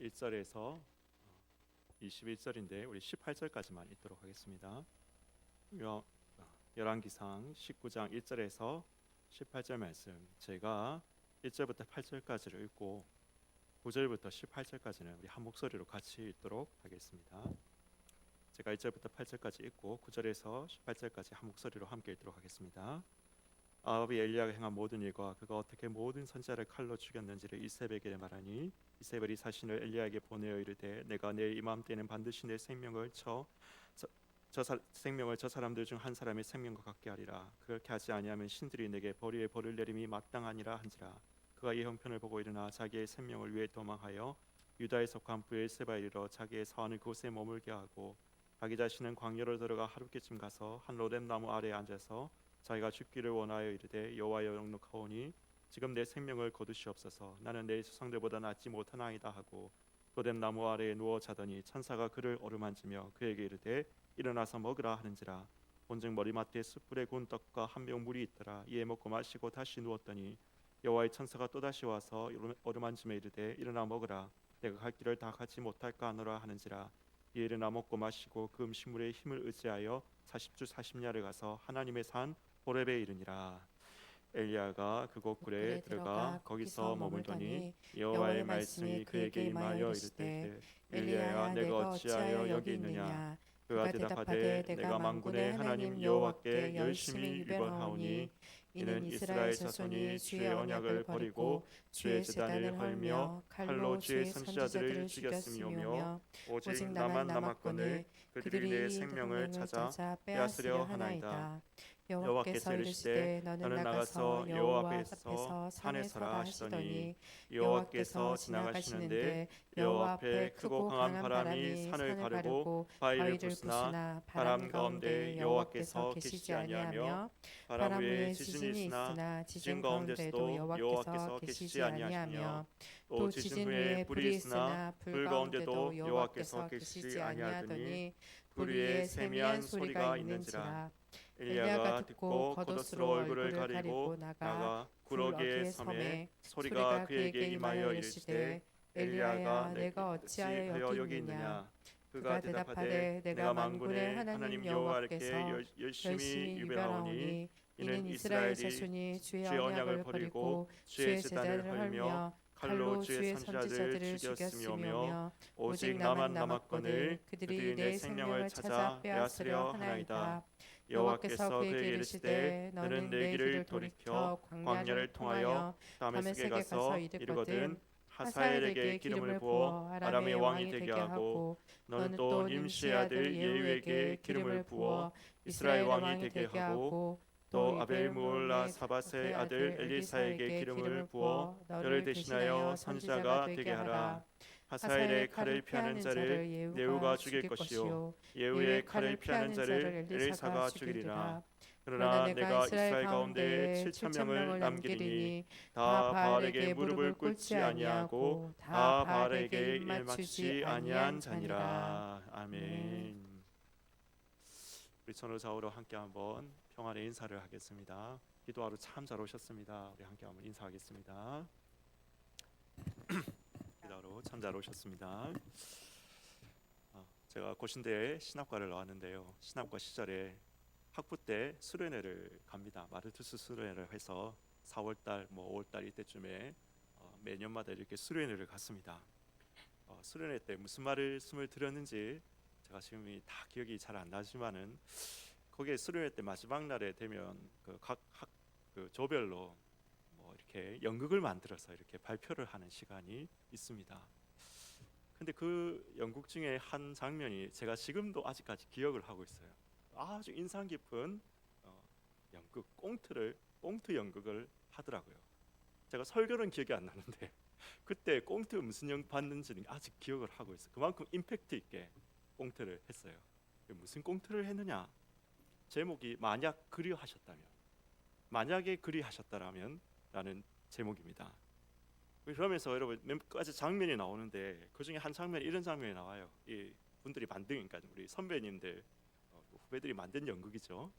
1절에서 21절인데 우리 18절까지만 읽도록 하겠습니다. 열왕기상 19장 1절에서 18절 말씀, 제가 1절부터 8절까지를 읽고 9절부터 18절까지는 우리 한 목소리로 같이 읽도록 하겠습니다. 제가 1절부터 8절까지 읽고 9절에서 18절까지 한 목소리로 함께 읽도록 하겠습니다. 아합이 엘리야가 행한 모든 일과 그가 어떻게 모든 선지자를 칼로 죽였는지를 이세벨에게 말하니, 이세벨이 사신을 엘리야에게 보내어 이르되, 내가 내일 이맘때는 반드시 내 생명을 생명을 저 사람들 중 한 사람의 생명과 같게 하리라. 그렇게 하지 아니하면 신들이 내게 벌이에 벌을 내림이 마땅하니라 한지라. 그가 이 형편을 보고 일어나 자기의 생명을 위해 도망하여 유다에 속한 브엘세바에 이르러 자기의 사원을 그곳에 머물게 하고, 자기 자신은 광야로 들어가 하룻길쯤 가서 한 로뎀 나무 아래에 앉아서 자기가 죽기를 원하여 이르되, 여호와여 넉넉하오니 지금 내 생명을 거두시옵소서. 나는 내 조상들보다 낫지 못하나이다 하고 로뎀 나무 아래에 누워 자더니 천사가 그를 어루만지며 그에게 이르되, 일어나서 먹으라 하는지라. 본즉 머리맡에 숯불에 구운 떡과 한 병 물이 있더라. 이에 먹고 마시고 다시 누웠더니 여호와의 천사가 또다시 와서 어루만지며 이르되, 일어나 먹으라. 내가 갈 길을 다 가지 못할까 하노라 하는지라. 이에 일어나 먹고 마시고 그 음식물에 힘을 의지하여 40주 40야를 가서 하나님의 산 호렙에 이르니라. 엘리야가 그곳 굴에 들어가 거기서 머물더니 여호와의 말씀이 그에게 임하여 이르되, 엘리야야, 내가 어찌하여 여기 있느냐? 그가 대답하되, 내가 만군의 하나님 여호와께 열심히 위반하오니 이는 이스라엘 자손이 주의 언약을 버리고 주의 제단을 헐며 칼로 주의 선지자들을 죽였음이오며 오직 나만 남았거늘 그들이 내 생명을 찾아 빼앗으려 하나이다. 여호와께서 이르시되, 너는 나가서 여호와 앞에서 산에 서라 하시더니 여호와께서 지나가시는데 여호와 앞에 크고 강한 바람이 산을 가르고 바위를 부수나 바람 가운데 여호와께서 계시지 아니하며 바람 위에 지진이 있으나 지진 가운데서도 여호와께서 계시지 아니하며 또 지진 위에 불이 있으나 불 가운데도 여호와께서 계시지 아니하더니 불 위에 세미한 소리가 있는지라. 엘리야가 듣고 겉옷으로 얼굴을 가리고 나가 구러기에 섬에 소리가 그에게 임하여 이르시되, 엘리야가 내가 어찌하여 여기 있느냐? 그가 대답하되, 내가 만군의 하나님 여호와께서 열심히 유별하오니 이는 이스라엘 자손이 주의 언약을 버리고 주의 제단을 헐며 칼로 주의 선지자들을 죽였으며 오직 나만 남았거늘 그들이 내 생명을 찾아 빼앗으려 하나이다. 여호와께서 그에게 이르시되, 너는 내 길을 돌이켜 광야를 통하여 다메섹에 가서 이르거든 하사엘에게 기름을 부어 아람의 왕이 되게 하고, 너는 또 nim시의 아들 예후에게 기름을 부어 이스라엘 왕이 되게 하고, 또 아벨므올라 사밧의 아들 엘리사에게 기름을 부어 너를 대신하여 선지자가 되게 하라. 하사엘의 칼을 피하는 자를 예후가 죽일 것이요 예후의 칼을 피하는 자를 엘리사가 죽이리라. 그러나 내가 이스라엘 가운데 7,000명을 남기리니 다 바알에게 무릎을 꿇지 아니하고 다 바알에게 일맞추지 아니한 자니라. 아멘. 우리 전후 좌우로 함께 한번 평안의 인사를 하겠습니다. 기도하러 참 잘 오셨습니다. 우리 함께 한번 인사하겠습니다. 기도하러 참 잘 오셨습니다. 제가 고신대에 신학과를 나왔는데요. 신학과 시절에 학부 때 수련회를 갑니다. 마르투스 수련회를 해서 4월달, 5월달 이때쯤에 매년마다 이렇게 수련회를 갔습니다. 수련회 때 무슨 말씀을 드렸는지 제가 지금 다 기억이 잘 안 나지만은 거기에 수련회 때 마지막 날에 되면 각 조별로 이렇게 연극을 만들어서 이렇게 발표를 하는 시간이 있습니다. 근데 그 연극 중에 한 장면이 제가 지금도 아직까지 기억을 하고 있어요. 아주 인상 깊은 연극 꽁트 연극을 하더라고요. 제가 설교는 기억이 안 나는데 그때 꽁트 무슨 연 봤는지는 아직 기억을 하고 있어요. 그만큼 임팩트 있게 꽁트를 했어요. 무슨 꽁트를 했느냐? 제목이 만약 그리하셨다면, 만약에 그리하셨다라면 라는 제목입니다. 그러면서 여러분 몇 가지 장면이 나오는데 그 중에 한 장면에 이런 장면이 나와요. 이 분들이 만드니까 우리 선배님들 후배들이 만든 연극이죠.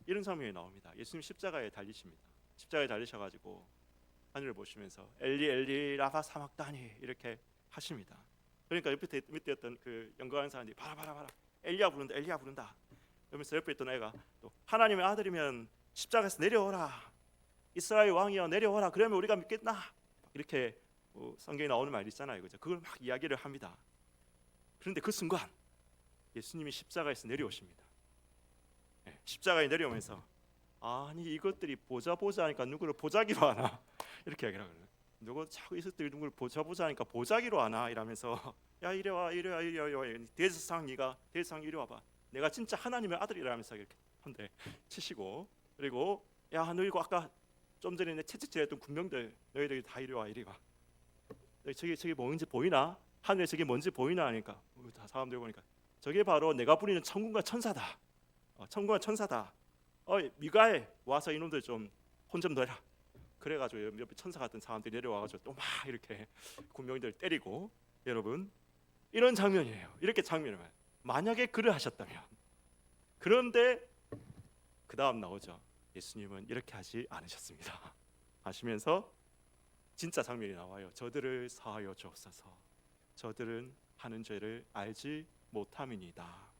이런 장면이 나옵니다. 예수님 십자가에 달리십니다. 십자가에 달리셔가지고 하늘을 보시면서 엘리 엘리 라바 사막다니 이렇게 하십니다. 그러니까 밑에 있던 그 연구하는 사람들이 봐라 엘리야 부른다 그러면서 옆에 있던 애가 또 하나님의 아들이면 십자가에서 내려오라, 이스라엘 왕이여 내려오라, 그러면 우리가 믿겠나, 이렇게 성경에 나오는 말이 있잖아요, 그죠? 그걸 막 이야기를 합니다. 그런데 그 순간 예수님이 십자가에서 내려오십니다. 네, 십자가에 내려오면서 아니 이것들이 보자 하니까 누구를 보자기로 하나 이렇게 얘기를 하거든요. 누구 자꾸 이것들이 누구를 보자 하니까 보자기로 하나 이러면서 야 이리 와 대제사장 이리 와봐, 내가 진짜 하나님의 아들이라면서 이렇게 한대 치시고, 그리고 야 너희고 아까 좀 전에 내 채찍질했던 군병들 너희들이 다 이리 와 저기 뭔지 보이나? 하늘에 저게 뭔지 보이나 하니까 다 사람들 보니까 저게 바로 내가 부리는 천군과 천사다. 미가엘 와서 이놈들 좀 혼 좀 넣어라. 그래가지고 옆에 천사 같은 사람들이 내려와가지고 또 막 이렇게 군병들 때리고, 여러분 이런 장면이에요. 이렇게 장면을 만약에 그를 하셨다면, 그런데 그 다음 나오죠. 예수님은 이렇게 하지 않으셨습니다. 하시면서 진짜 장면이 나와요. 저들을 사하여 주옵소서. 저들은 하는 죄를 알지 못함이니이다.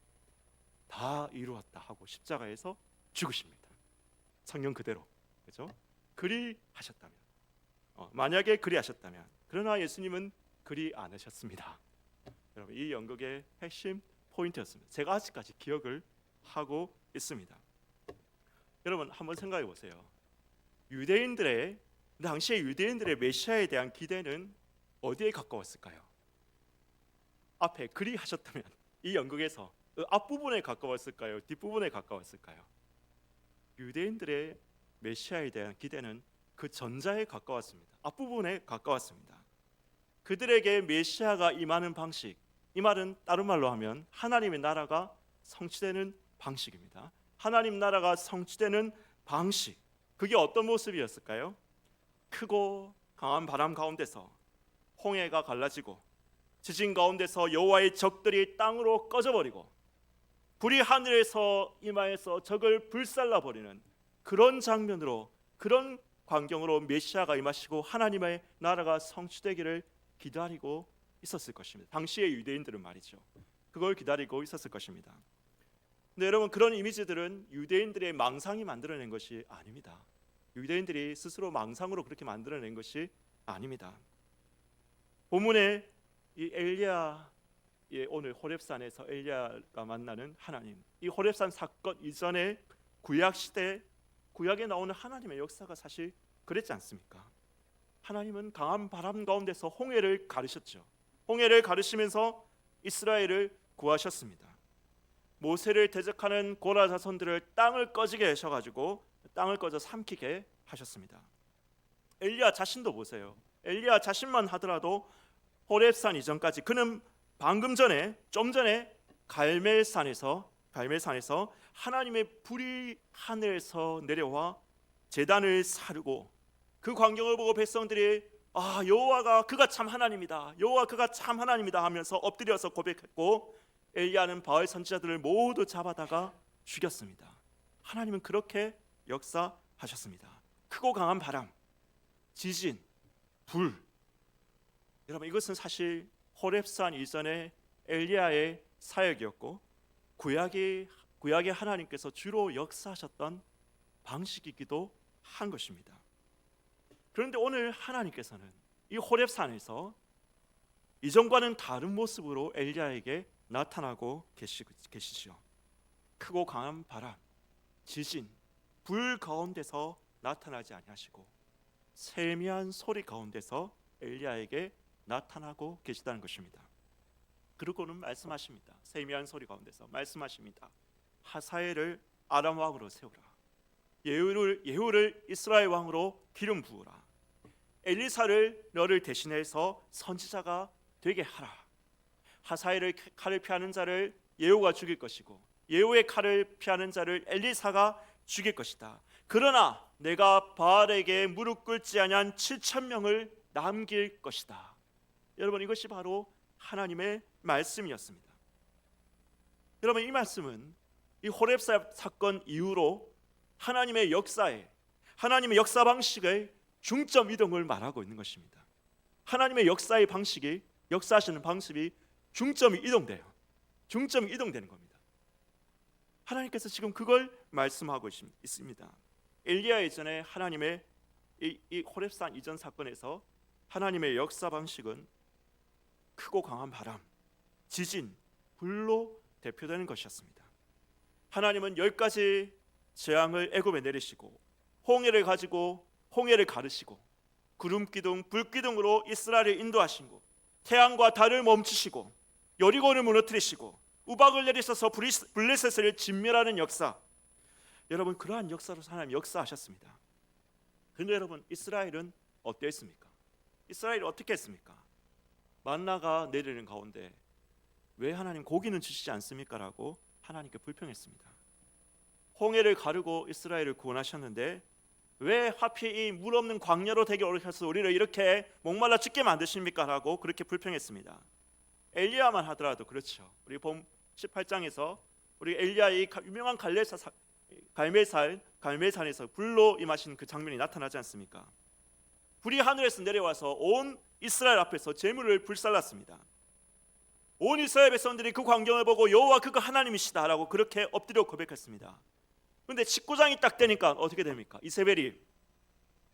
다 이루었다 하고 십자가에서 죽으십니다. 성경 그대로, 그렇죠? 그리 하셨다면, 만약에 그리 하셨다면, 그러나 예수님은 그리 안 하셨습니다. 여러분 이 연극의 핵심 포인트였습니다. 제가 아직까지 기억을 하고 있습니다. 여러분 한번 생각해 보세요. 당시의 유대인들의 메시아에 대한 기대는 어디에 가까웠을까요? 앞에 그리 하셨다면 이 연극에서 그 앞부분에 가까웠을까요? 뒷부분에 가까웠을까요? 유대인들의 메시아에 대한 기대는 그 전자에 가까웠습니다. 앞부분에 가까웠습니다. 그들에게 메시아가 임하는 방식, 이 말은 다른 말로 하면 하나님의 나라가 성취되는 방식입니다. 하나님 나라가 성취되는 방식, 그게 어떤 모습이었을까요? 크고 강한 바람 가운데서 홍해가 갈라지고, 지진 가운데서 여호와의 적들이 땅으로 꺼져버리고, 불이 하늘에서 임하여서 적을 불살라버리는 그런 장면으로, 그런 광경으로 메시아가 임하시고 하나님의 나라가 성취되기를 기다리고 있었을 것입니다. 당시의 유대인들은 말이죠, 그걸 기다리고 있었을 것입니다. 근데 여러분 그런 이미지들은 유대인들의 망상이 만들어낸 것이 아닙니다. 유대인들이 스스로 망상으로 그렇게 만들어낸 것이 아닙니다. 본문에 이 엘리야, 오늘 호렙산에서 엘리야가 만나는 하나님, 이 호렙산 사건 이전에 구약 시대, 구약에 나오는 하나님의 역사가 사실 그랬지 않습니까? 하나님은 강한 바람 가운데서 홍해를 가르셨죠. 홍해를 가르시면서 이스라엘을 구하셨습니다. 모세를 대적하는 고라 자손들을 땅을 꺼지게 하셔가지고 땅을 꺼져 삼키게 하셨습니다. 엘리야 자신도 보세요. 엘리야 자신만 하더라도 호렙산 이전까지 그는 방금 전에, 좀 전에 갈멜산에서 하나님의 불이 하늘에서 내려와 제단을 사르고, 그 광경을 보고 백성들이 여호와가 그가 참 하나님이다, 여호와 그가 참 하나님이다 하면서 엎드려서 고백했고, 엘리야는 바알 선지자들을 모두 잡아다가 죽였습니다. 하나님은 그렇게 역사하셨습니다. 크고 강한 바람, 지진, 불, 여러분 이것은 사실 호렙산 이전의 엘리야의 사역이었고 구약의 하나님께서 주로 역사하셨던 방식이기도 한 것입니다. 그런데 오늘 하나님께서는 이 호렙산에서 이전과는 다른 모습으로 엘리야에게 나타나고 계시죠. 크고 강한 바람, 지진, 불 가운데서 나타나지 아니하시고 세미한 소리 가운데서 엘리야에게 나타나고 계시다는 것입니다. 그리고는 말씀하십니다. 세미한 소리 가운데서 말씀하십니다. 하사엘을 아람 왕으로 세우라. 예후를 이스라엘 왕으로 기름 부으라. 엘리사를 너를 대신해서 선지자가 되게 하라. 하사엘의 칼을 피하는 자를 예후가 죽일 것이고 예후의 칼을 피하는 자를 엘리사가 죽일 것이다. 그러나 내가 바알에게 무릎 꿇지 아니한 7,000명을 남길 것이다. 여러분 이것이 바로 하나님의 말씀이었습니다. 여러분 이 말씀은 이 호렙 사건 이후로 하나님의 역사에, 하나님의 역사 방식의 중점 이동을 말하고 있는 것입니다. 하나님의 역사의 방식이 역사하시는 방식이 중점이 이동돼요. 중점이 이동되는 겁니다. 하나님께서 지금 그걸 말씀하고 있습니다. 엘리야 이전에 하나님의 이 호렙산 이전 사건에서 하나님의 역사 방식은 크고 강한 바람, 지진, 불로 대표되는 것이었습니다. 하나님은 10가지 재앙을 애굽에 내리시고 홍해를 가지고 홍해를 가르시고 구름기둥, 불기둥으로 이스라엘을 인도하시고 태양과 달을 멈추시고 여리고를 무너뜨리시고 우박을 내리셔서 블레셋을 진멸하는 역사. 여러분, 그러한 역사로 하나님 역사하셨습니다. 그런데 여러분, 이스라엘은 어땠습니까? 이스라엘이 어떻게 했습니까? 만나가 내리는 가운데 왜 하나님 고기는 주시지 않습니까? 라고 하나님께 불평했습니다. 홍해를 가르고 이스라엘을 구원하셨는데 왜 하필 이 물 없는 광야로 되게 오르셔서 우리를 이렇게 목말라 죽게 만드십니까? 라고 그렇게 불평했습니다. 엘리야만 하더라도 그렇죠. 우리 본 18장에서 우리 엘리야의 유명한 갈멜산에서 불로 임하신 그 장면이 나타나지 않습니까? 불이 하늘에서 내려와서 온 이스라엘 앞에서 제물을 불살랐습니다. 온 이스라엘 백성들이 그 광경을 보고 여호와 그가 하나님이시다라고 그렇게 엎드려 고백했습니다. 그런데 19장이 딱 되니까 어떻게 됩니까? 이세벨이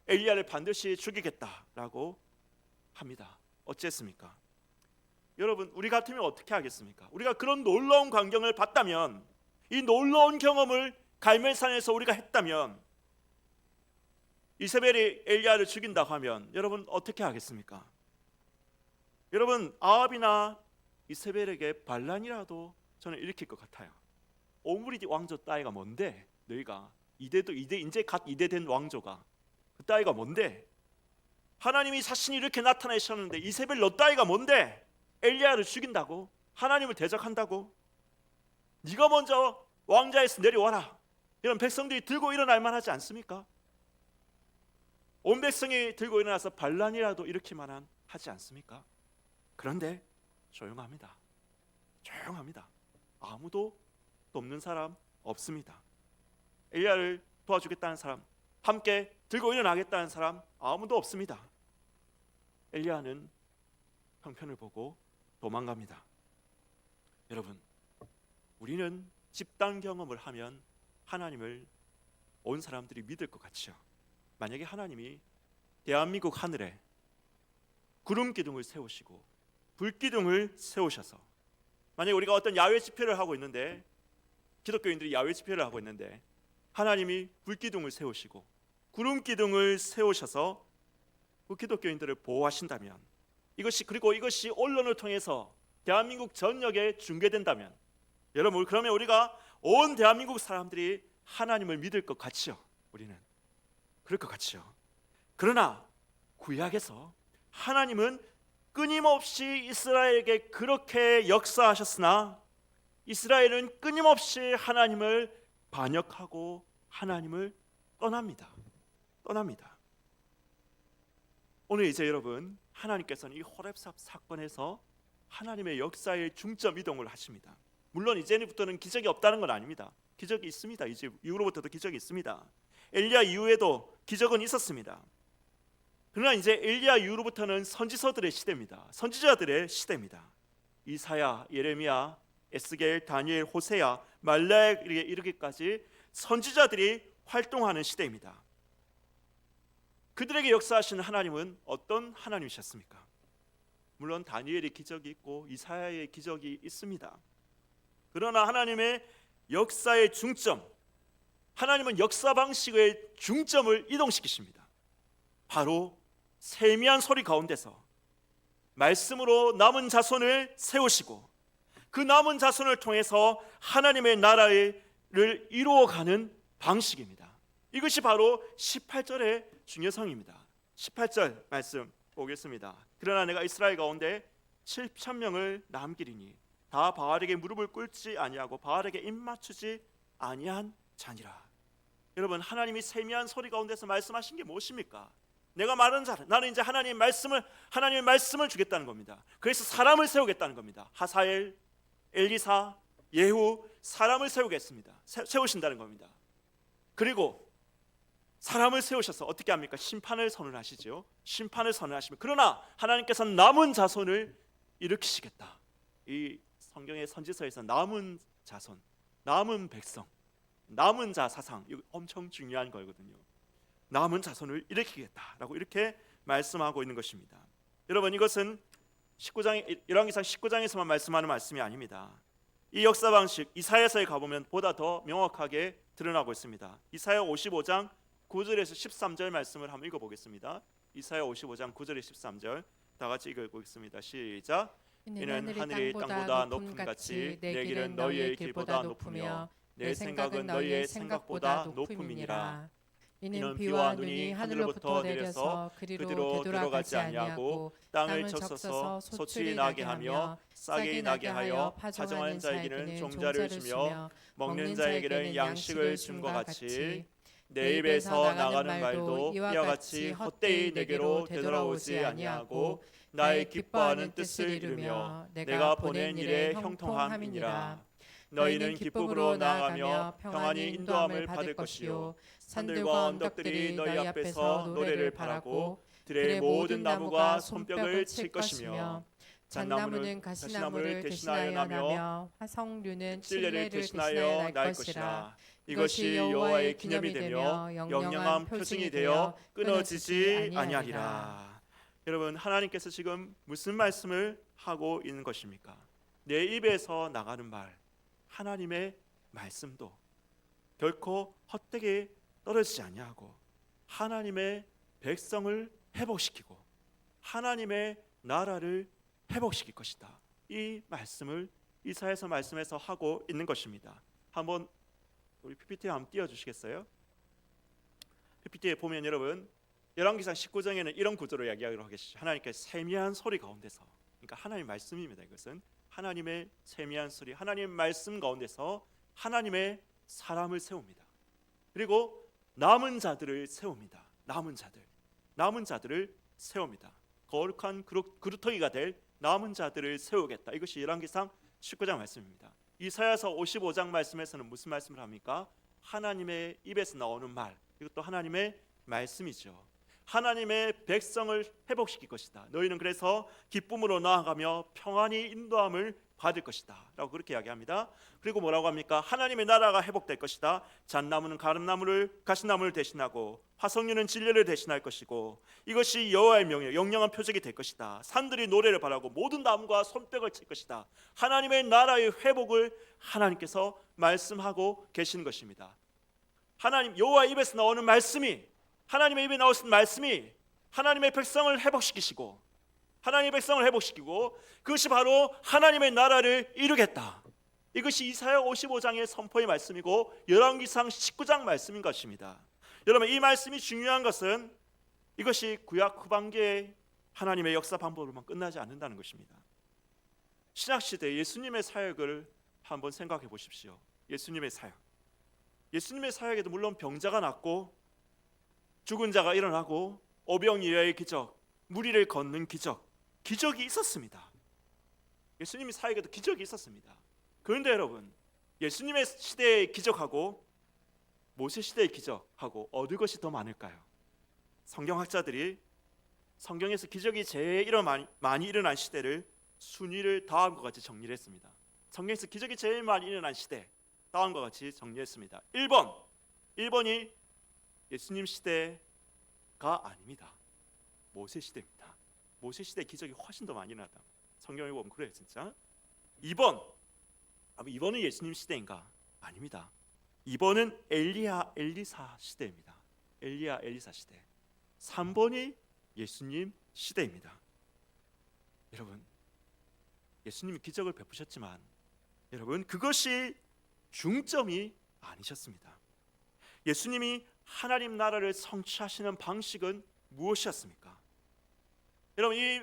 엘리야를 반드시 죽이겠다라고 합니다. 어찌했습니까? 여러분, 우리 같으면 어떻게 하겠습니까? 우리가 그런 놀라운 광경을 봤다면, 이 놀라운 경험을 갈멜산에서 우리가 했다면, 이세벨이 엘리야를 죽인다고 하면 여러분 어떻게 하겠습니까? 여러분, 아합이나 이세벨에게 반란이라도 저는 일으킬 것 같아요. 오므리 왕조 따위가 뭔데? 너희가 이제 갓 이대된 왕조가 그 따위가 뭔데? 하나님이 자신이 이렇게 나타내셨는데 이세벨 너 따위가 뭔데? 엘리야를 죽인다고? 하나님을 대적한다고? 네가 먼저 왕자에서 내려와라. 이런 백성들이 들고 일어날 만하지 않습니까? 온 백성이 들고 일어나서 반란이라도 일으킬 만한 하지 않습니까? 그런데 조용합니다. 조용합니다. 아무도 돕는 사람 없습니다. 엘리야를 도와주겠다는 사람, 함께 들고 일어나겠다는 사람 아무도 없습니다. 엘리야는 형편을 보고 도망갑니다. 여러분, 우리는 집단 경험을 하면 하나님을 온 사람들이 믿을 것 같죠. 만약에 하나님이 대한민국 하늘에 구름 기둥을 세우시고 불기둥을 세우셔서, 만약에 우리가 어떤 야외 집회를 하고 있는데, 기독교인들이 야외 집회를 하고 있는데 하나님이 불기둥을 세우시고 구름 기둥을 세우셔서 그 기독교인들을 보호하신다면, 이것이 언론을 통해서 대한민국 전역에 중계된다면, 여러분, 그러면 우리가 온 대한민국 사람들이 하나님을 믿을 것 같지요. 우리는 그럴 것 같지요. 그러나 구약에서 하나님은 끊임없이 이스라엘에게 그렇게 역사하셨으나 이스라엘은 끊임없이 하나님을 반역하고 하나님을 떠납니다. 오늘 이제 여러분, 하나님께서는 이 호렙산 사건에서 하나님의 역사의 중점 이동을 하십니다. 물론 이제부터는 기적이 없다는 건 아닙니다. 기적이 있습니다. 이제 이후로부터도 기적이 있습니다. 엘리야 이후에도 기적은 있었습니다. 그러나 이제 엘리야 이후로부터는 선지서들의 시대입니다. 선지자들의 시대입니다. 이사야, 예레미야, 에스겔, 다니엘, 호세야, 말라기에 이르기까지 선지자들이 활동하는 시대입니다. 그들에게 역사하시는 하나님은 어떤 하나님이셨습니까? 물론 다니엘의 기적이 있고 이사야의 기적이 있습니다. 그러나 하나님의 역사의 중점, 하나님은 역사 방식의 중점을 이동시키십니다. 바로 세미한 소리 가운데서 말씀으로 남은 자손을 세우시고 그 남은 자손을 통해서 하나님의 나라를 이루어가는 방식입니다. 이것이 바로 18절의 중요성입니다. 18절 말씀 보겠습니다. 그러나 내가 이스라엘 가운데 7,000명을 남기리니 다 바알에게 무릎을 꿇지 아니하고 바알에게 입맞추지 아니한 자니라. 여러분, 하나님이 세미한 소리 가운데서 말씀하신 게 무엇입니까? 내가 말한 자, 나는 이제 하나님의 말씀을 주겠다는 겁니다. 그래서 사람을 세우겠다는 겁니다. 하사엘, 엘리사, 예후, 사람을 세우겠습니다. 세우신다는 겁니다. 그리고 사람을 세우셔서 어떻게 합니까? 심판을 선언하시죠. 심판을 선언하시면, 그러나 하나님께서는 남은 자손을 일으키시겠다. 이 성경의 선지서에서 남은 자손, 남은 백성, 남은 자 사상, 이거 엄청 중요한 거거든요. 남은 자손을 일으키겠다라고 이렇게 말씀하고 있는 것입니다. 여러분, 이것은 19장 열왕기상 19장에서만 말씀하는 말씀이 아닙니다. 이 역사 방식 이사야서에 가보면 보다 더 명확하게 드러나고 있습니다. 이사야 55장 9절에서 13절 말씀을 한번 읽어보겠습니다. 이사야 55장 9절에서 13절 다 같이 읽어보겠습니다. 시작. 이는 하늘이 땅보다 높음 같이 내 길은 너희의 길보다 높으며 내 생각은 너희의 생각보다 높음이니라. 이는 비와 눈이 하늘로부터 내려서 그리로 되돌아가지 아니하고 땅을 적셔서 소출이 나게 하며 싹이 나게 하여 파종하는 자에게는 종자를 주며 먹는 자에게는 양식을 준 것 같이 내 입에서 나가는 말도 이와 같이 헛되이 내게로 되돌아오지 아니하고 나의 기뻐하는 뜻을 이루며 내가 보낸 일에 형통함이니라. 너희는 기쁨으로 나아가며 평안히 인도함을 받을 것이요 산들과 언덕들이 너희 앞에서 노래를 바라고 들의 모든 나무가 손뼉을 칠 것이며 잣나무는 가시나무를 대신하여 나며 화석류는 찔레를 대신하여 날 것이라. 이것이 여호와의 기념이 되며 영영한 표징이 되어 끊어지지 아니하리라. 여러분, 하나님께서 지금 무슨 말씀을 하고 있는 것입니까? 내 입에서 나가는 말, 하나님의 말씀도 결코 헛되게 떨어지지 아니하고 하나님의 백성을 회복시키고 하나님의 나라를 회복시킬 것이다. 이 말씀을 이사야서 말씀에서 하고 있는 것입니다. 한번 우리 PPT에 한번 띄워주시겠어요? PPT에 보면 여러분 열왕기상 19장에는 이런 구조로 이야기하기로 하겠죠. 하나님께 세미한 소리 가운데서, 그러니까 하나님 말씀입니다. 이것은 하나님의 세미한 소리, 하나님 말씀 가운데서 하나님의 사람을 세웁니다. 그리고 남은 자들을 세웁니다. 남은 자들을 세웁니다. 거룩한 그루터기가 될 남은 자들을 세우겠다. 이것이 열왕기상 19장 말씀입니다. 이사야서 55장 말씀에서는 무슨 말씀을 합니까? 하나님의 입에서 나오는 말, 이것도 하나님의 말씀이죠. 하나님의 백성을 회복시킬 것이다. 너희는 그래서 기쁨으로 나아가며 평안히 인도함을 받을 것이다 라고 그렇게 이야기합니다. 그리고 뭐라고 합니까? 하나님의 나라가 회복될 것이다. 잣나무는 가시나무를 대신하고 화석류는 진리를 대신할 것이고 이것이 여호와의 명예 영영한 표적이 될 것이다. 산들이 노래를 바라고 모든 나무가 손뼉을 칠 것이다. 하나님의 나라의 회복을 하나님께서 말씀하고 계시는 것입니다. 하나님 여호와의 입에서 나오는 말씀이, 하나님의 입에 나오신 말씀이 하나님의 백성을 회복시키시고 하나님의 백성을 회복시키고 그것이 바로 하나님의 나라를 이루겠다. 이것이 이사야 55장의 선포의 말씀이고 열왕기상 19장 말씀인 것입니다. 여러분, 이 말씀이 중요한 것은 이것이 구약 후반기의 하나님의 역사 방법으로만 끝나지 않는다는 것입니다. 신약시대 예수님의 사역을 한번 생각해 보십시오. 예수님의 사역에도 물론 병자가 낫고 죽은 자가 일어나고 오병이어의 기적, 무리를 걷는 기적이 있었습니다. 예수님의 사역에도 기적이 있었습니다. 그런데 여러분, 예수님의 시대의 기적하고 모세 시대의 기적하고 어느 것이 더 많을까요? 성경학자들이 성경에서 기적이 제일 많이 일어난 시대를 순위를 다음과 같이 정리를 했습니다. 성경에서 기적이 제일 많이 일어난 시대 다음과 같이 정리했습니다. 1번이 예수님 시대가 아닙니다. 모세 시대입니다. 모세 시대 기적이 훨씬 더 많이 일어났다. 성경에 보면 그래요, 진짜. 2번은 예수님 시대인가? 아닙니다. 2번은 엘리사 시대입니다. 엘리사 시대. 3번이 예수님 시대입니다. 여러분, 예수님이 기적을 베푸셨지만 여러분, 그것이 중점이 아니셨습니다. 예수님이 하나님 나라를 성취하시는 방식은 무엇이었습니까? 여러분, 이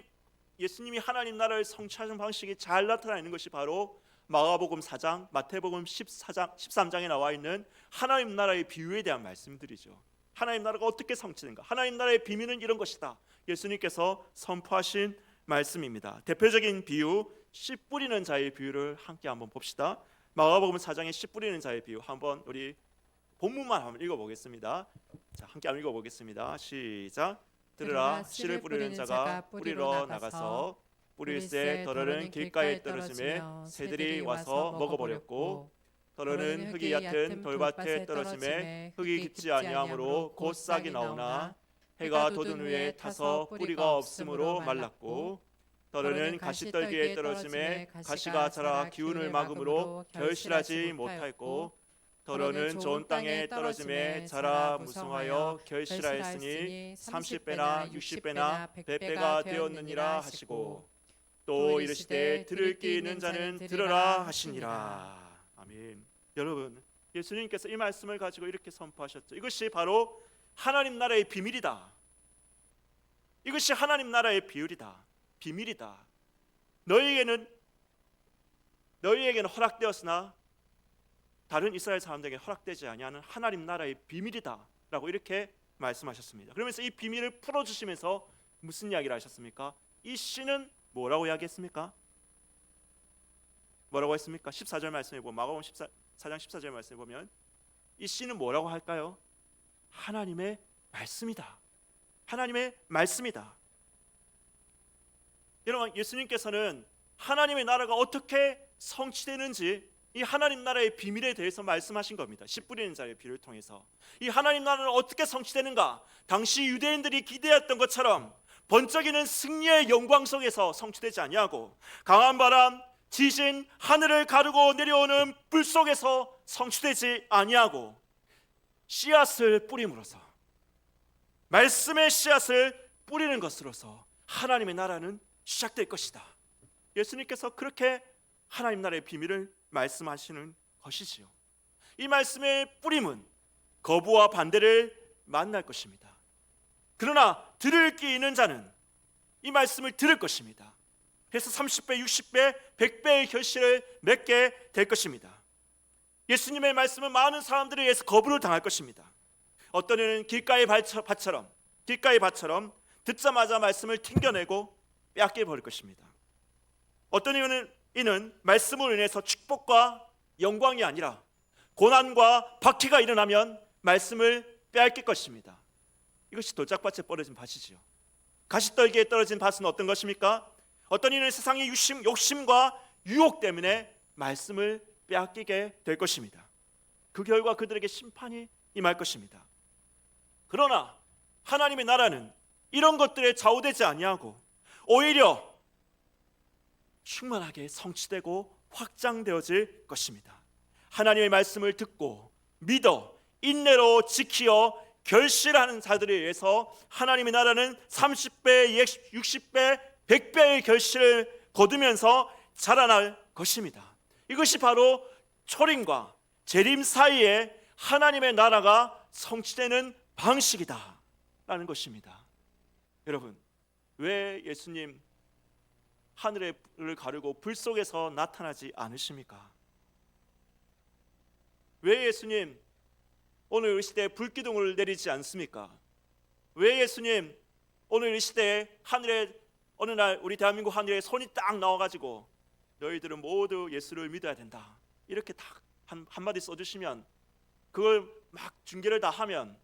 예수님이 하나님 나라를 성취하시는 방식이 잘 나타나 있는 것이 바로 마가복음 4장, 마태복음 13장에 나와 있는 하나님 나라의 비유에 대한 말씀들이죠. 하나님 나라가 어떻게 성취된가? 하나님 나라의 비밀은 이런 것이다. 예수님께서 선포하신 말씀입니다. 대표적인 비유, 씨 뿌리는 자의 비유를 함께 한번 봅시다. 마가복음 4장의 씨 뿌리는 자의 비유, 한번 우리 본문만 한번 읽어보겠습니다. 자, 함께 한번 읽어보겠습니다. 시작. 들으라, 씨를 뿌리는 자가 뿌리러 나가서 뿌릴새 덜어는 길가에 떨어지매 새들이 와서 먹어버렸고 덜어는 흙이 얕은 돌밭에 떨어지매 흙이 깊지 아니하므로 곧 싹이 나오나 해가 돋은 후에 타서 뿌리가 없으므로 말랐고 덜어는 가시떨기에 떨어지매 가시가 자라 기운을 막음으로 결실하지 못하였고 덜어는 좋은 땅에 떨어지매 자라 무성하여 결실하였으니 30배나 60배나 100배가 되었느니라 하시고 또 이르시되 들을 귀 있는 자는 들으라 하시니라. 아멘. 여러분, 예수님께서 이 말씀을 가지고 이렇게 선포하셨죠. 이것이 바로 하나님 나라의 비밀이다. 이것이 하나님 나라의 비밀이다. 너희에게는 허락되었으나 다른 이스라엘 사람들에게 허락되지 아니하는 하나님 나라의 비밀이다라고 이렇게 말씀하셨습니다. 그러면서 이 비밀을 풀어주시면서 무슨 이야기를 하셨습니까? 이 씨는 뭐라고 이야기했습니까? 뭐라고 했습니까? 14절 말씀에 보면 마가복음 14장 14절 말씀에 보면 이 씨는 뭐라고 할까요? 하나님의 말씀이다. 하나님의 말씀이다. 여러분, 예수님께서는 하나님의 나라가 어떻게 성취되는지 이 하나님 나라의 비밀에 대해서 말씀하신 겁니다. 씨 뿌리는 자의 비유를 통해서 이 하나님 나라는 어떻게 성취되는가? 당시 유대인들이 기대했던 것처럼 번쩍이는 승리의 영광 속에서 성취되지 아니하고 강한 바람, 지진, 하늘을 가르고 내려오는 불 속에서 성취되지 아니하고 씨앗을 뿌림으로써 말씀의 씨앗을 뿌리는 것으로서 하나님의 나라는 시작될 것이다. 예수님께서 그렇게 하나님 나라의 비밀을 말씀하시는 것이지요. 이 말씀의 뿌림은 거부와 반대를 만날 것입니다. 그러나 들을 귀 있는 자는 이 말씀을 들을 것입니다. 그래서 30배, 60배, 100배의 결실을 맺게 될 것입니다. 예수님의 말씀은 많은 사람들에 의해서 거부를 당할 것입니다. 어떤 이는 길가의 밭처럼 듣자마자 말씀을 튕겨내고 빼앗겨 버릴 것입니다. 어떤 이는 말씀으로 인해서 축복과 영광이 아니라 고난과 박해가 일어나면 말씀을 빼앗길 것입니다. 이것이 돌짝밭에 떨어진 밭이지요. 가시떨기에 떨어진 밭은 어떤 것입니까? 어떤 이는 세상의 욕심과 유혹 때문에 말씀을 빼앗기게 될 것입니다. 그 결과 그들에게 심판이 임할 것입니다. 그러나 하나님의 나라는 이런 것들에 좌우되지 아니하고 오히려 충만하게 성취되고 확장되어질 것입니다. 하나님의 말씀을 듣고 믿어 인내로 지키어 결실하는 자들에 의해서 하나님의 나라는 30배, 60배, 100배의 결실을 거두면서 자라날 것입니다. 이것이 바로 초림과 재림 사이에 하나님의 나라가 성취되는 방식이다라는 것입니다. 여러분, 왜 예수님 하늘을 가르고 불 속에서 나타나지 않으십니까? 왜 예수님 오늘 이 시대에 불기둥을 내리지 않습니까? 왜 예수님 오늘 이 시대에 하늘에 어느 날 우리 대한민국 하늘에 손이 딱 나와가지고 너희들은 모두 예수를 믿어야 된다 이렇게 딱 한마디 써주시면 그걸 막 중계를 다 하면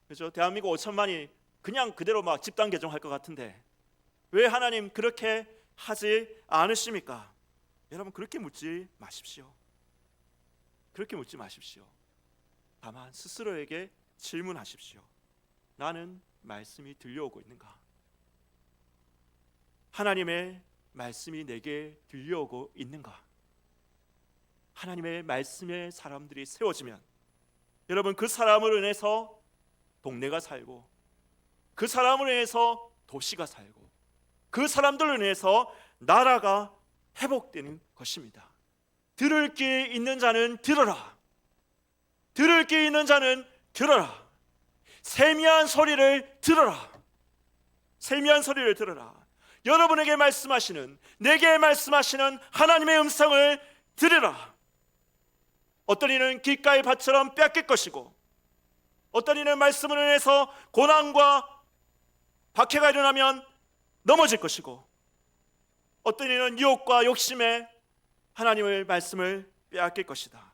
그죠? 대한민국 5천만이 그냥 그대로 막 집단 개종할 것 같은데 왜 하나님 그렇게 하지 않으십니까? 여러분, 그렇게 묻지 마십시오. 그렇게 묻지 마십시오. 다만 스스로에게 질문하십시오. 나는 말씀이 들려오고 있는가? 하나님의 말씀이 내게 들려오고 있는가? 하나님의 말씀에 사람들이 세워지면 여러분, 그 사람으로 인해서 동네가 살고 그 사람으로 인해서 도시가 살고 그 사람들로 인해서 나라가 회복되는 것입니다. 들을 귀 있는 자는 들어라. 들을 귀 있는 자는 들어라. 세미한 소리를 들어라. 세미한 소리를 들어라. 여러분에게 말씀하시는, 내게 말씀하시는 하나님의 음성을 들으라. 어떤 이는 길가의 밭처럼 빼앗길 것이고 어떤 이는 말씀으로 인해서 고난과 박해가 일어나면 넘어질 것이고 어떤 이는 유혹과 욕심에 하나님의 말씀을 빼앗길 것이다.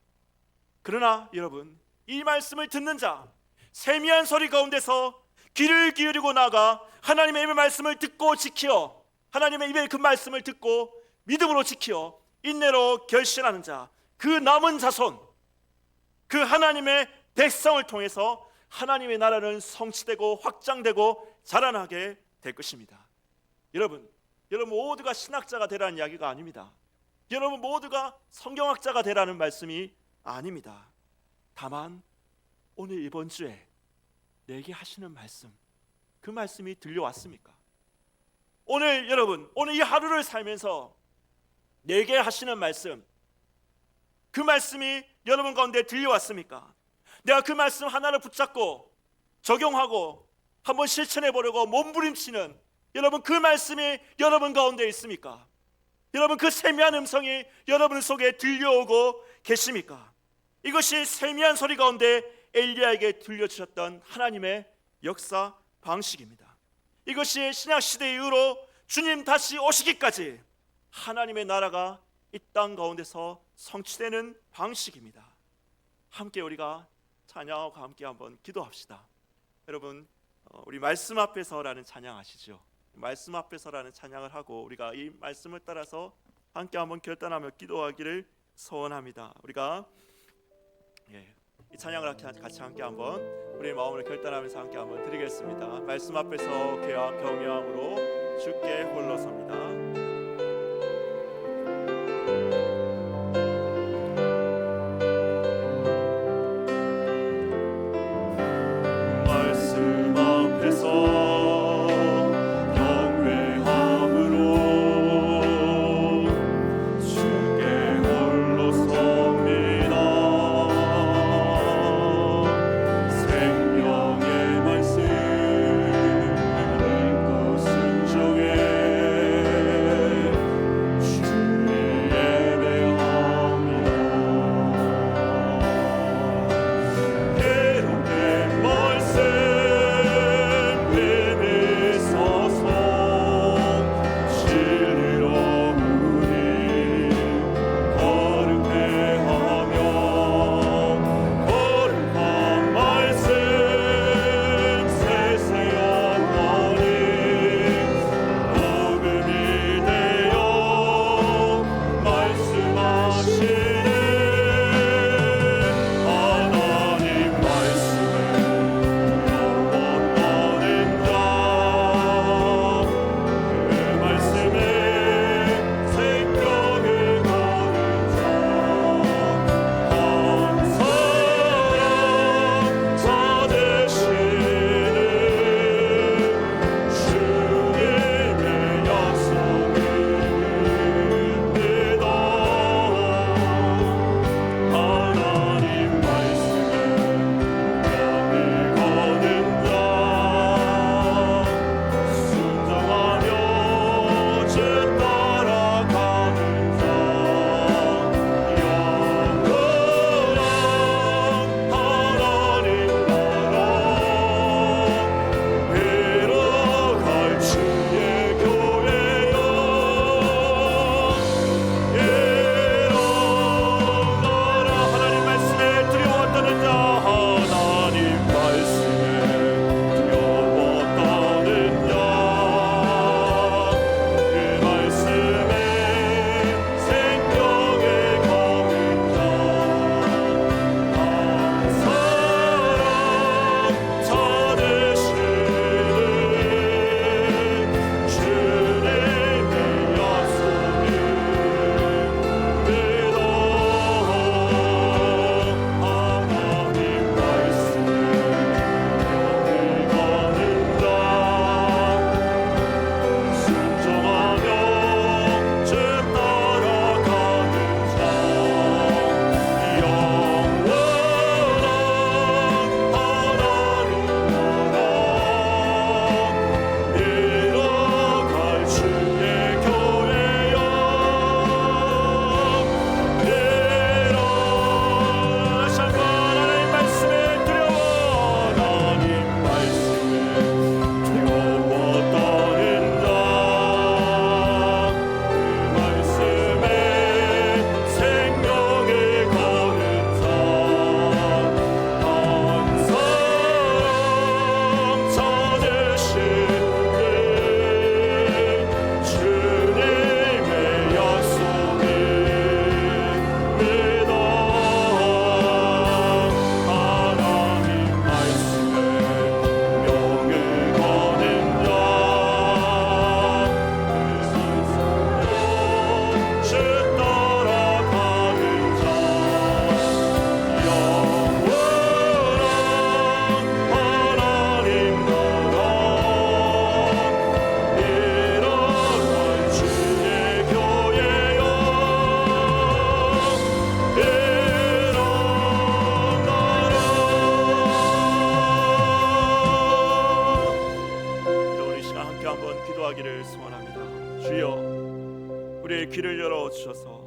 그러나 여러분, 이 말씀을 듣는 자, 세미한 소리 가운데서 귀를 기울이고 나가 하나님의 말씀을 듣고 지켜 하나님의 입의 그 말씀을 듣고 믿음으로 지켜 인내로 결실하는 자, 그 남은 자손, 그 하나님의 백성을 통해서 하나님의 나라는 성취되고 확장되고 자라나게 될 것입니다. 여러분 모두가 신학자가 되라는 이야기가 아닙니다. 여러분 모두가 성경학자가 되라는 말씀이 아닙니다. 다만 오늘 이번 주에 내게 하시는 말씀, 그 말씀이 들려왔습니까? 오늘 여러분, 오늘 이 하루를 살면서 내게 하시는 말씀, 그 말씀이 여러분 가운데 들려왔습니까? 내가 그 말씀 하나를 붙잡고 적용하고 한번 실천해 보려고 몸부림치는 여러분, 그 말씀이 여러분 가운데 있습니까? 여러분, 그 세미한 음성이 여러분 속에 들려오고 계십니까? 이것이 세미한 소리 가운데 엘리야에게 들려주셨던 하나님의 역사 방식입니다. 이것이 신약시대 이후로 주님 다시 오시기까지 하나님의 나라가 이 땅 가운데서 성취되는 방식입니다. 함께 우리가 찬양하고 함께 한번 기도합시다. 여러분, 우리 말씀 앞에서라는 찬양 아시죠? 말씀 앞에서라는 찬양을 하고 우리가 이 말씀을 따라서 함께 한번 결단하며 기도하기를 소원합니다. 우리가 이 찬양을 같이 함께 한번 우리의 마음을 결단하면서 함께 한번 드리겠습니다. 말씀 앞에서 경외함으로 주께 홀로 섭니다. 생명의 말씀 읽고 순종해 우리의 귀를 열어 주셔서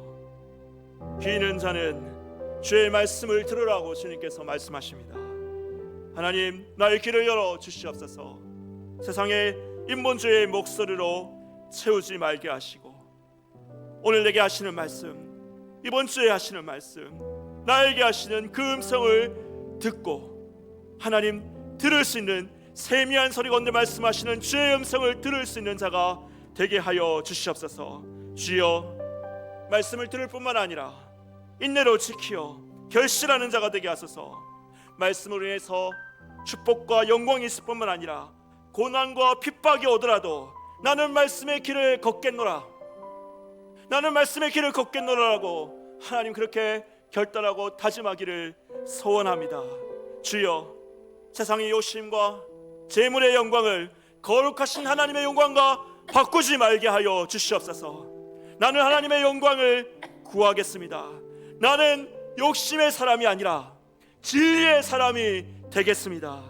귀 있는 자는 주의 말씀을 들으라고 주님께서 말씀하십니다. 하나님, 나의 귀를 열어 주시옵소서. 세상의 인본주의의 목소리로 채우지 말게 하시고 오늘 내게 하시는 말씀, 이번 주에 하시는 말씀, 나에게 하시는 그 음성을 듣고 하나님 들을 수 있는 세미한 소리 가운데 말씀하시는 주의 음성을 들을 수 있는 자가 되게 하여 주시옵소서. 주여, 말씀을 들을 뿐만 아니라 인내로 지키어 결실하는 자가 되게 하소서. 말씀으로 인해서 축복과 영광이 있을 뿐만 아니라 고난과 핍박이 오더라도 나는 말씀의 길을 걷겠노라, 나는 말씀의 길을 걷겠노라라고 하나님 그렇게 결단하고 다짐하기를 소원합니다. 주여, 세상의 욕심과 재물의 영광을 거룩하신 하나님의 영광과 바꾸지 말게 하여 주시옵소서. 나는 하나님의 영광을 구하겠습니다. 나는 욕심의 사람이 아니라 진리의 사람이 되겠습니다.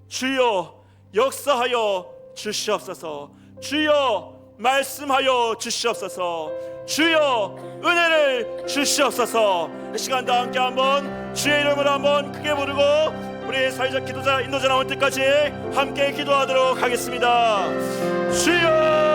주여, 역사하여 주시옵소서. 주여, 말씀하여 주시옵소서. 주여, 은혜를 주시옵소서. 이 시간 다 함께 한번 주의 이름을 한번 크게 부르고 우리 사회적 기도자 인도자 나올 때까지 함께 기도하도록 하겠습니다. 주여,